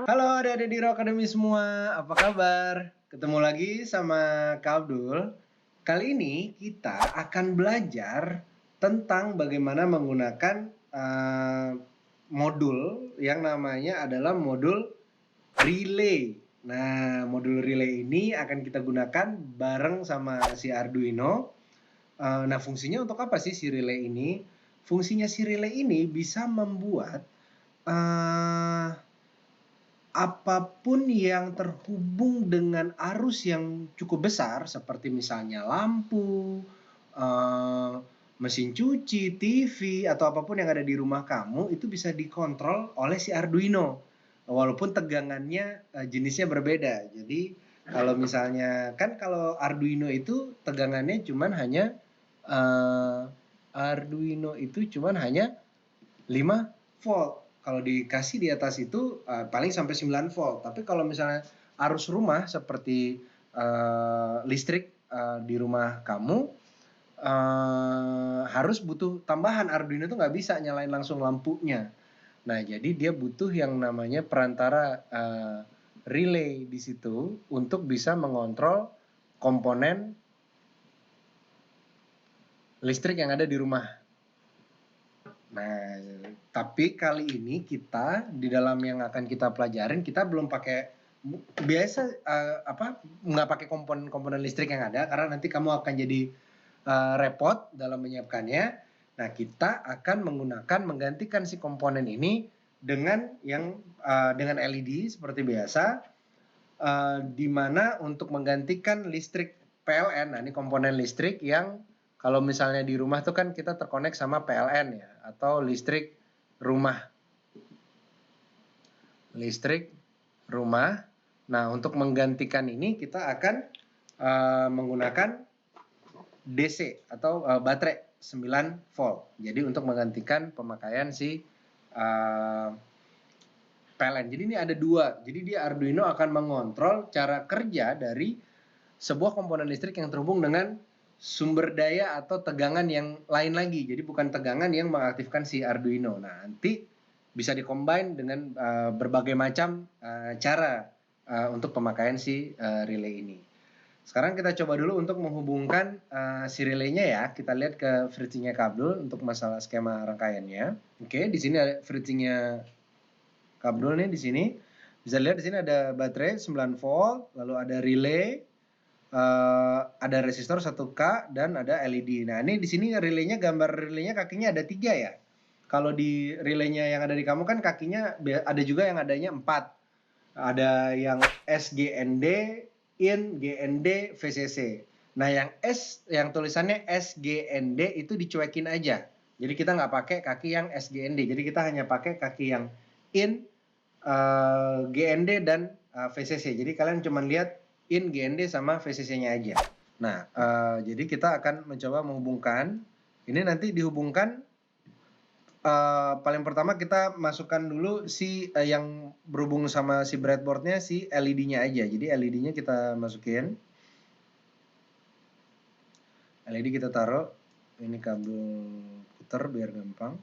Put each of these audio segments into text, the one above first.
Halo adik-adik di Rock Academy semua, apa kabar? Ketemu lagi sama Kak Abdul. Kali ini kita akan belajar tentang bagaimana menggunakan modul yang namanya adalah modul relay. Nah, modul relay ini akan kita gunakan bareng sama si Arduino. Nah, fungsinya untuk apa sih si relay ini? Fungsinya si relay ini bisa membuat eh, apapun yang terhubung dengan arus yang cukup besar, seperti misalnya lampu, mesin cuci, TV, atau apapun yang ada di rumah kamu, itu bisa dikontrol oleh si Arduino. Walaupun tegangannya jenisnya berbeda. Jadi kalau misalnya, kan kalau Arduino itu tegangannya cuman hanya Arduino itu cuman hanya 5 volt. Kalau dikasih di atas itu paling sampai 9 volt. Tapi kalau misalnya arus rumah seperti listrik di rumah kamu harus butuh tambahan. Arduino itu nggak bisa nyalain langsung lampunya. Nah, jadi dia butuh yang namanya perantara relay di situ untuk bisa mengontrol komponen listrik yang ada di rumah. Nah, tapi kali ini kita di dalam yang akan kita pelajarin, kita belum pakai biasa nggak pakai komponen listrik yang ada, karena nanti kamu akan jadi repot dalam menyiapkannya. Nah, kita akan menggantikan si komponen ini dengan dengan LED seperti biasa, di mana untuk menggantikan listrik PLN. Nah, ini komponen listrik yang kalau misalnya di rumah tuh kan kita terkonek sama PLN ya, atau listrik rumah. Listrik rumah. Nah, untuk menggantikan ini kita akan menggunakan DC atau baterai 9 volt. Jadi untuk menggantikan pemakaian si PLN. Jadi ini ada dua. Jadi dia Arduino akan mengontrol cara kerja dari sebuah komponen listrik yang terhubung dengan sumber daya atau tegangan yang lain lagi. Jadi bukan tegangan yang mengaktifkan si Arduino. Nah, nanti bisa dikombin dengan berbagai macam cara untuk pemakaian si relay ini. Sekarang kita coba dulu untuk menghubungkan si relaynya ya. Kita lihat ke fritzingnya kabel untuk masalah skema rangkaiannya. Oke, di sini ada fritzingnya kabel nih di sini. Bisa lihat di sini ada baterai 9 volt, lalu ada relay, ada resistor 1K dan ada LED. Nah, ini di sini relaynya, gambar relaynya kakinya ada 3 ya. Kalau di relaynya yang ada di kamu kan kakinya ada juga yang adanya 4. Ada yang SGND, IN, GND, VCC. Nah, yang tulisannya SGND itu dicuekin aja. Jadi kita nggak pakai kaki yang SGND. Jadi kita hanya pakai kaki yang IN, GND dan VCC. Jadi kalian cuma lihat IN, GND sama VCC-nya aja. Nah, jadi kita akan mencoba menghubungkan. Ini nanti dihubungkan paling pertama kita masukkan dulu si yang berhubung sama si breadboardnya, si LED-nya aja. Jadi LED-nya kita masukin. LED kita taruh. Ini kabel puter biar gampang.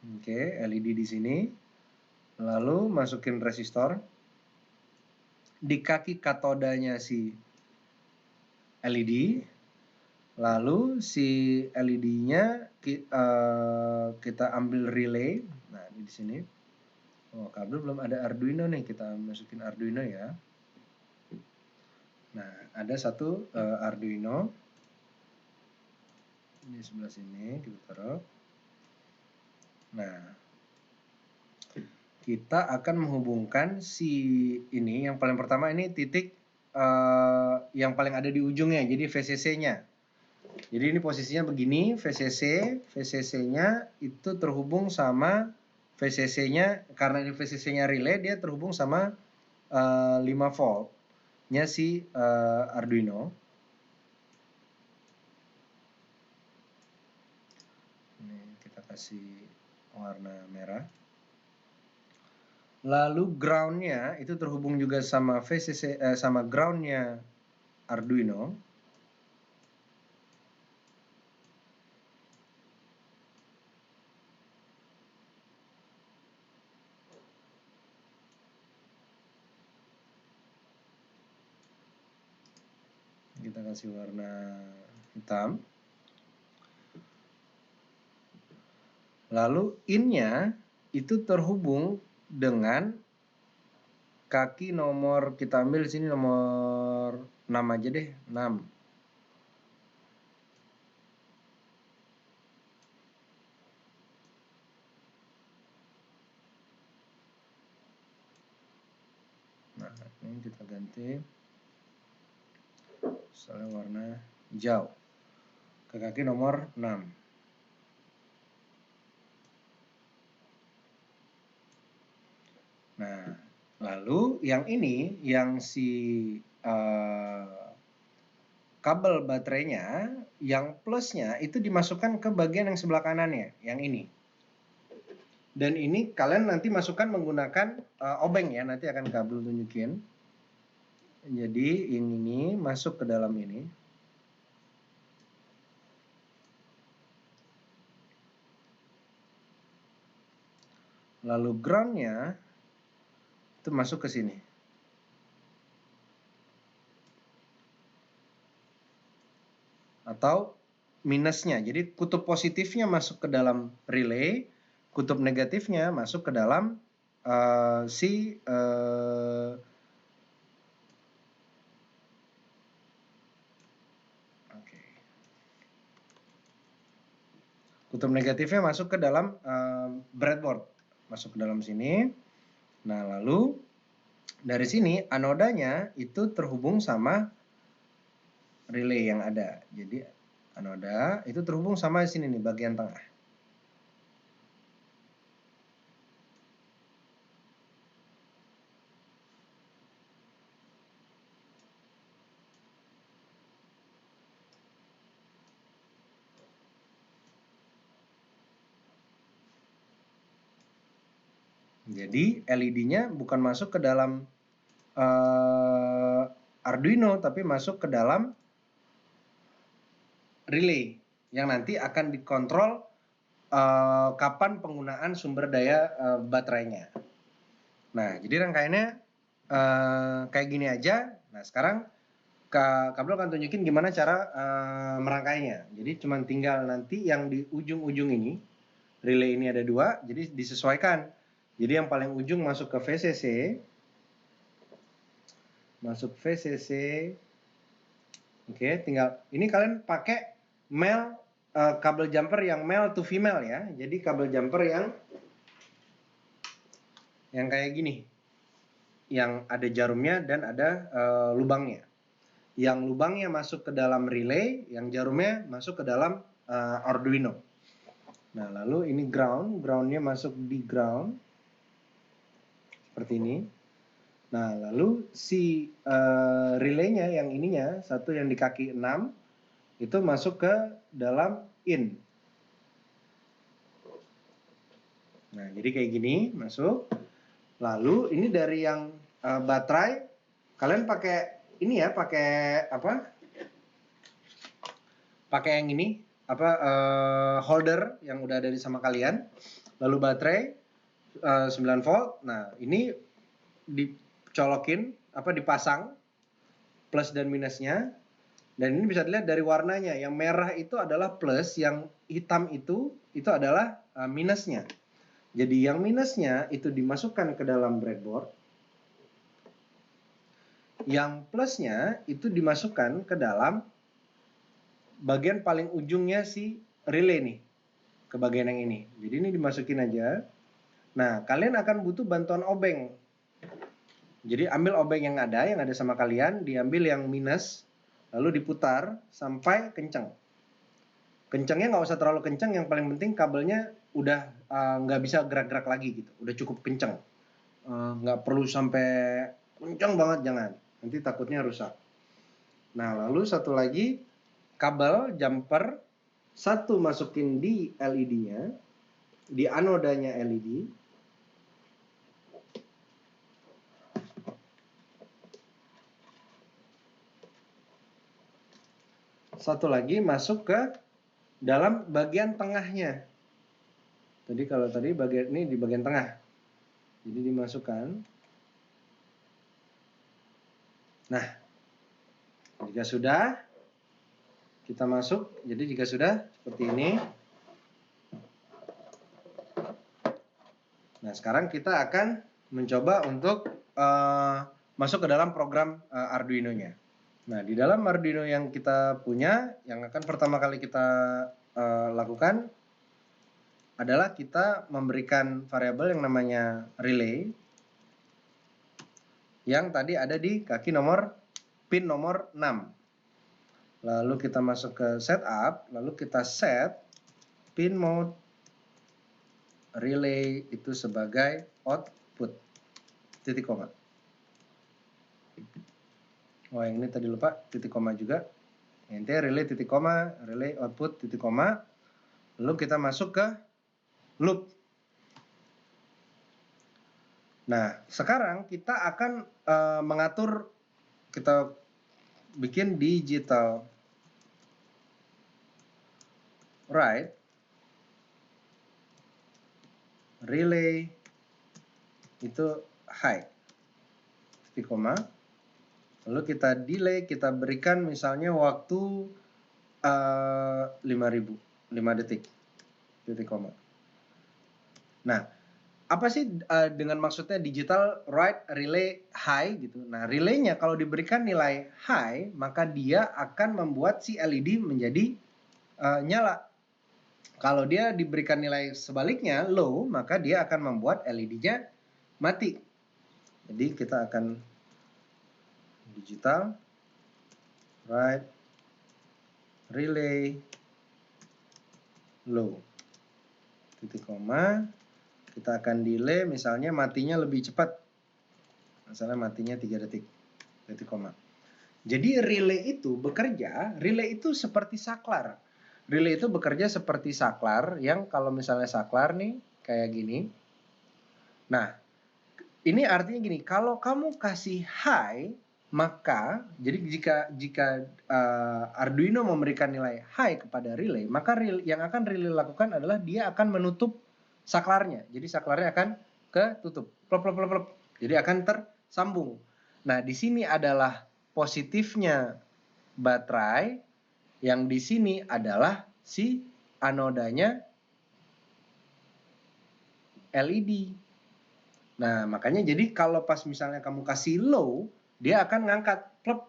Oke, LED di sini. Lalu masukin resistor di kaki katodanya si LED. Lalu si LED-nya kita ambil relay. Nah, ini di sini. Oh, kabel belum ada Arduino nih, kita masukin Arduino ya. Nah, ada satu Arduino. Ini sebelah sini kita taruh. Nah, kita akan menghubungkan si ini, yang paling pertama ini titik yang paling ada di ujungnya, jadi VCC-nya. Jadi ini posisinya begini, VCC-nya itu terhubung sama VCC-nya, karena ini VCC-nya relay, dia terhubung sama 5 volt-nya si Arduino. Ini kita kasih warna merah. Lalu ground-nya itu terhubung juga sama VCC sama ground-nya Arduino. kita kasih warna hitam. Lalu in-nya itu terhubung dengan kaki nomor, kita ambil di sini nomor 6 aja deh, 6. Nah, ini kita ganti misalnya warna hijau ke kaki nomor 6. Nah, lalu yang ini, yang si kabel baterainya, yang plusnya itu dimasukkan ke bagian yang sebelah kanannya, yang ini. Dan ini kalian nanti masukkan menggunakan obeng ya, nanti akan kabel tunjukin. Jadi ini masuk ke dalam ini. Lalu groundnya itu masuk ke sini. Atau minusnya. Jadi kutub positifnya masuk ke dalam relay, kutub negatifnya masuk ke dalam kutub negatifnya masuk ke dalam breadboard, masuk ke dalam sini. Nah, lalu dari sini anodanya itu terhubung sama relay yang ada. Jadi anoda itu terhubung sama sini nih, bagian tengah. Jadi LED-nya bukan masuk ke dalam Arduino, tapi masuk ke dalam relay yang nanti akan dikontrol kapan penggunaan sumber daya baterainya. Nah, jadi rangkaiannya kayak gini aja. Nah, sekarang Kak Abdul akan tunjukin gimana cara merangkainya. Jadi cuma tinggal nanti yang di ujung-ujung ini, relay ini ada 2, jadi disesuaikan. Jadi yang paling ujung masuk ke VCC, Oke, tinggal ini kalian pakai male kabel jumper yang male to female ya. Jadi kabel jumper yang kayak gini, yang ada jarumnya dan ada lubangnya. Yang lubangnya masuk ke dalam relay, yang jarumnya masuk ke dalam Arduino. Nah, lalu ini groundnya masuk di ground seperti ini. Nah, lalu si relaynya yang ininya, satu yang di kaki 6 itu masuk ke dalam in. Nah, jadi kayak gini masuk. Lalu ini dari yang baterai, kalian pakai ini ya, pakai apa? Pakai yang ini, holder yang udah ada di sama kalian. Lalu baterai 9 volt. Nah, ini dicolokin, dipasang plus dan minusnya. Dan ini bisa dilihat dari warnanya. Yang merah itu adalah plus, yang hitam itu adalah minusnya. Jadi yang minusnya itu dimasukkan ke dalam breadboard. Yang plusnya itu dimasukkan ke dalam bagian paling ujungnya si relay nih. Ke bagian yang ini. Jadi ini dimasukin aja. Nah, kalian akan butuh bantuan obeng. Jadi ambil obeng yang ada sama kalian, diambil yang minus, lalu diputar sampai kencang. Kencangnya nggak usah terlalu kencang, yang paling penting kabelnya udah nggak bisa gerak-gerak lagi gitu, udah cukup kencang. Nggak perlu sampai kencang banget, jangan, nanti takutnya rusak. Nah, lalu satu lagi kabel jumper, satu masukin di LED-nya, di anodanya LED. Satu lagi masuk ke dalam bagian tengahnya. Jadi kalau tadi bagian ini di bagian tengah. Jadi dimasukkan. Nah, Jika sudah, kita masuk. Jadi jika sudah seperti ini. Nah, sekarang kita akan mencoba untuk masuk ke dalam program Arduino-nya. Nah, di dalam Arduino yang kita punya, yang akan pertama kali kita lakukan adalah kita memberikan variabel yang namanya relay yang tadi ada di kaki pin nomor 6. Lalu kita masuk ke setup, lalu kita set pin mode relay itu sebagai output titik koma. Oh, yang ini tadi lupa titik koma juga. Intinya relay titik koma, relay output titik koma. Lalu kita masuk ke loop. Nah, sekarang kita akan mengatur, kita bikin digital write relay itu high titik koma, lalu kita delay, kita berikan misalnya waktu 5 detik titik koma. Nah, apa sih dengan maksudnya digital write relay high gitu? Nah, relaynya kalau diberikan nilai high, maka dia akan membuat si LED menjadi nyala. Kalau dia diberikan nilai sebaliknya low, maka dia akan membuat LED-nya mati. Jadi kita akan digital write relay low titik koma, kita akan delay misalnya matinya lebih cepat, misalnya matinya 3 detik titik koma. Jadi relay itu bekerja, relay itu seperti saklar. Relay itu bekerja seperti saklar yang kalau misalnya saklar nih kayak gini. Nah, ini artinya gini, kalau kamu kasih high, maka jadi jika Arduino memberikan nilai high kepada relay, maka yang akan relay lakukan adalah dia akan menutup saklarnya. Jadi saklarnya akan ketutup. Plop, plop, plop, plop. Jadi akan tersambung. Nah, di sini adalah positifnya baterai, yang di sini adalah si anodanya LED. Nah, makanya jadi kalau pas misalnya kamu kasih low, dia akan ngangkat, plep,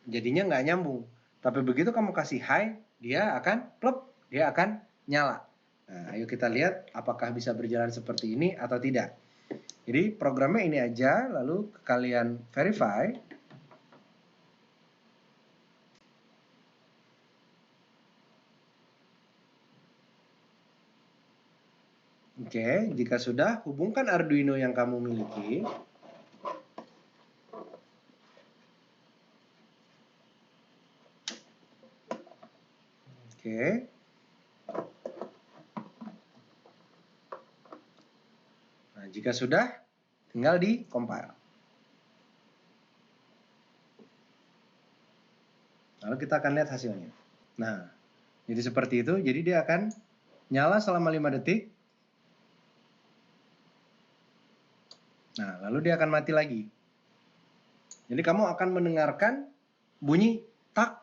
jadinya nggak nyambung. Tapi begitu kamu kasih high, dia akan plep, dia akan nyala. Nah, ayo kita lihat apakah bisa berjalan seperti ini atau tidak. Jadi programnya ini aja, lalu kalian verify. Oke, jika sudah, hubungkan Arduino yang kamu miliki. Oke. Nah, jika sudah, tinggal di compile. Lalu kita akan lihat hasilnya. Nah, jadi seperti itu. Jadi dia akan nyala selama 5 detik. Nah, lalu dia akan mati lagi. Jadi kamu akan mendengarkan bunyi tak,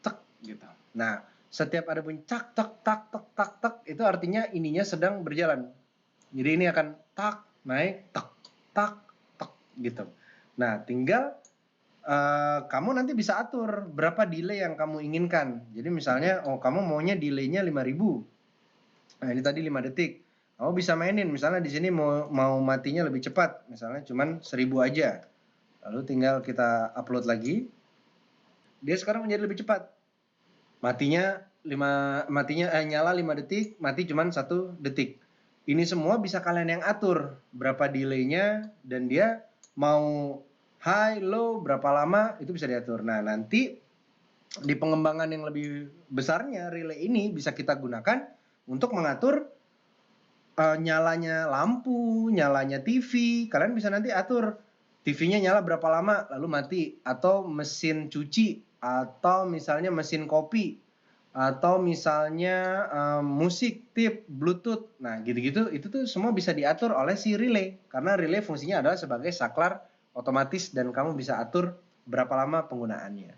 tak gitu. Nah, setiap ada bunyi tak, tak, tak, tak, tak, tak, itu artinya ininya sedang berjalan. Jadi ini akan tak, naik, tak, tak, tak gitu. Nah, tinggal kamu nanti bisa atur berapa delay yang kamu inginkan. Jadi misalnya, oh kamu maunya delaynya 5000. Nah, ini tadi 5 detik. Kamu bisa mainin, misalnya di sini mau matinya lebih cepat, misalnya cuman 1000 aja. Lalu tinggal kita upload lagi. Dia sekarang menjadi lebih cepat. Matinya nyala 5 detik, mati cuman 1 detik. Ini semua bisa kalian yang atur berapa delaynya, dan dia mau high, low, berapa lama itu bisa diatur. Nah, nanti di pengembangan yang lebih besarnya relay ini bisa kita gunakan untuk mengatur nyalanya lampu, nyalanya TV. Kalian bisa nanti atur TV-nya nyala berapa lama lalu mati, atau mesin cuci, atau misalnya mesin kopi, atau misalnya musik, tip, bluetooth. Nah, gitu-gitu itu tuh semua bisa diatur oleh si relay, karena relay fungsinya adalah sebagai saklar otomatis dan kamu bisa atur berapa lama penggunaannya.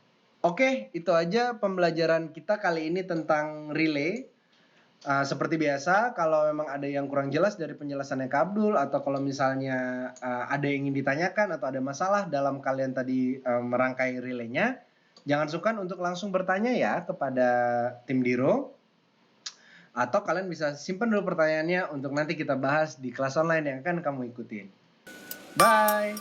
Oke, itu aja pembelajaran kita kali ini tentang relay. Seperti biasa, kalau memang ada yang kurang jelas dari penjelasannya Kak Abdul, atau kalau misalnya ada yang ingin ditanyakan atau ada masalah dalam kalian tadi merangkai relaynya, jangan sungkan untuk langsung bertanya ya kepada tim Diro, atau kalian bisa simpan dulu pertanyaannya untuk nanti kita bahas di kelas online yang akan kamu ikutin. Bye!